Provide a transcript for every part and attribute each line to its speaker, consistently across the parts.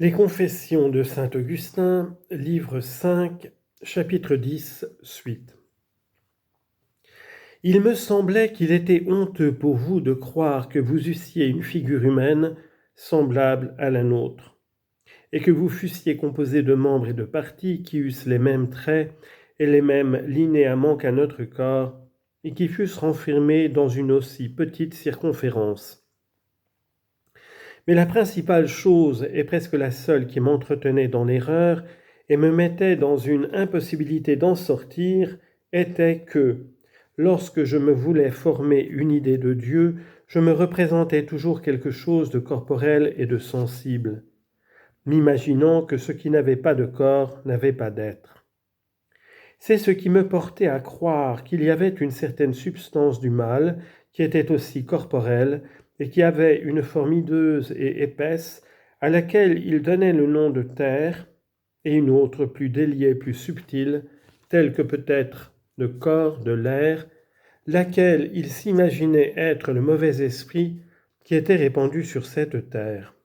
Speaker 1: Les Confessions de saint Augustin, livre 5, chapitre 10, suite. Il me semblait qu'il était honteux pour vous de croire que vous eussiez une figure humaine semblable à la nôtre, et que vous fussiez composé de membres et de parties qui eussent les mêmes traits et les mêmes linéaments qu'à notre corps, et qui fussent renfermés dans une aussi petite circonférence. Mais la principale chose, et presque la seule qui m'entretenait dans l'erreur, et me mettait dans une impossibilité d'en sortir, était que, lorsque je me voulais former une idée de Dieu, je me représentais toujours quelque chose de corporel et de sensible, m'imaginant que ce qui n'avait pas de corps n'avait pas d'être. C'est ce qui me portait à croire qu'il y avait une certaine substance du mal qui était aussi corporelle et qui avait une forme hideuse et épaisse à laquelle il donnait le nom de terre, et une autre plus déliée, plus subtile, telle que peut-être le corps de l'air, laquelle il s'imaginait être le mauvais esprit qui était répandu sur cette terre.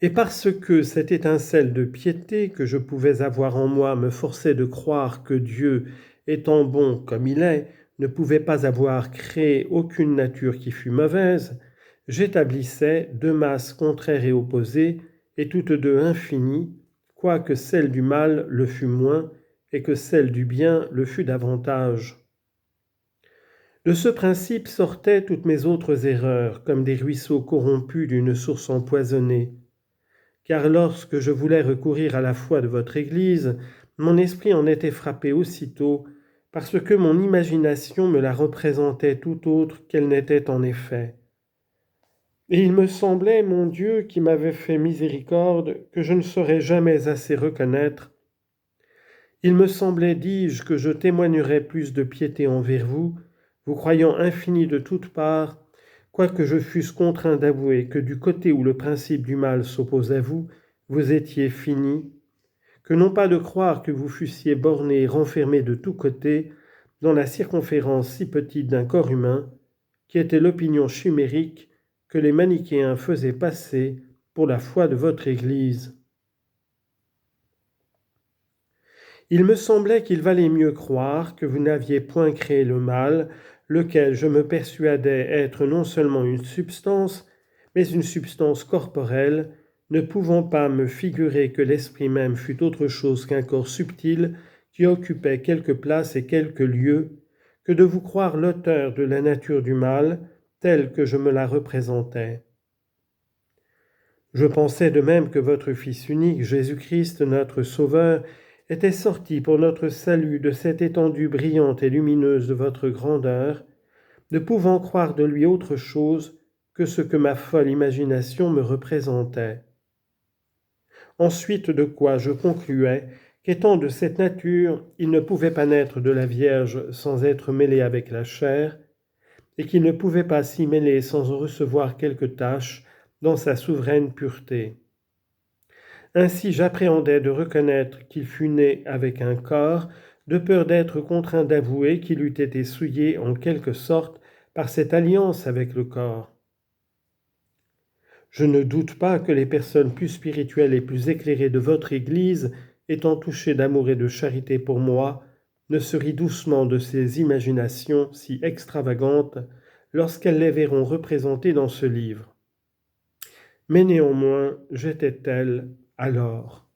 Speaker 1: Et parce que cette étincelle de piété que je pouvais avoir en moi me forçait de croire que Dieu, étant bon comme il est, ne pouvait pas avoir créé aucune nature qui fût mauvaise, j'établissais deux masses contraires et opposées, et toutes deux infinies, quoique celle du mal le fût moins, et que celle du bien le fût davantage. De ce principe sortaient toutes mes autres erreurs, comme des ruisseaux corrompus d'une source empoisonnée. Car lorsque je voulais recourir à la foi de votre Église, mon esprit en était frappé aussitôt, parce que mon imagination me la représentait tout autre qu'elle n'était en effet. Et il me semblait, mon Dieu, qui m'avait fait miséricorde, que je ne saurais jamais assez reconnaître. Il me semblait, dis-je, que je témoignerais plus de piété envers vous, vous croyant infini de toutes parts, quoique je fusse contraint d'avouer que du côté où le principe du mal s'oppose à vous, vous étiez fini, que non pas de croire que vous fussiez borné et renfermé de tous côtés dans la circonférence si petite d'un corps humain, qui était l'opinion chimérique que les manichéens faisaient passer pour la foi de votre Église. Il me semblait qu'il valait mieux croire que vous n'aviez point créé le mal, lequel je me persuadais être non seulement une substance, mais une substance corporelle, ne pouvant pas me figurer que l'esprit même fût autre chose qu'un corps subtil qui occupait quelque place et quelque lieu, que de vous croire l'auteur de la nature du mal, telle que je me la représentais. Je pensais de même que votre Fils unique, Jésus-Christ, notre Sauveur, était sorti pour notre salut de cette étendue brillante et lumineuse de votre grandeur, ne pouvant croire de lui autre chose que ce que ma folle imagination me représentait. Ensuite de quoi je concluais qu'étant de cette nature, il ne pouvait pas naître de la Vierge sans être mêlé avec la chair, et qu'il ne pouvait pas s'y mêler sans en recevoir quelque tâche dans sa souveraine pureté. Ainsi j'appréhendais de reconnaître qu'il fût né avec un corps, de peur d'être contraint d'avouer qu'il eût été souillé en quelque sorte par cette alliance avec le corps. Je ne doute pas que les personnes plus spirituelles et plus éclairées de votre Église, étant touchées d'amour et de charité pour moi, ne se rient doucement de ces imaginations si extravagantes lorsqu'elles les verront représentées dans ce livre. Mais néanmoins, j'étais tel alors.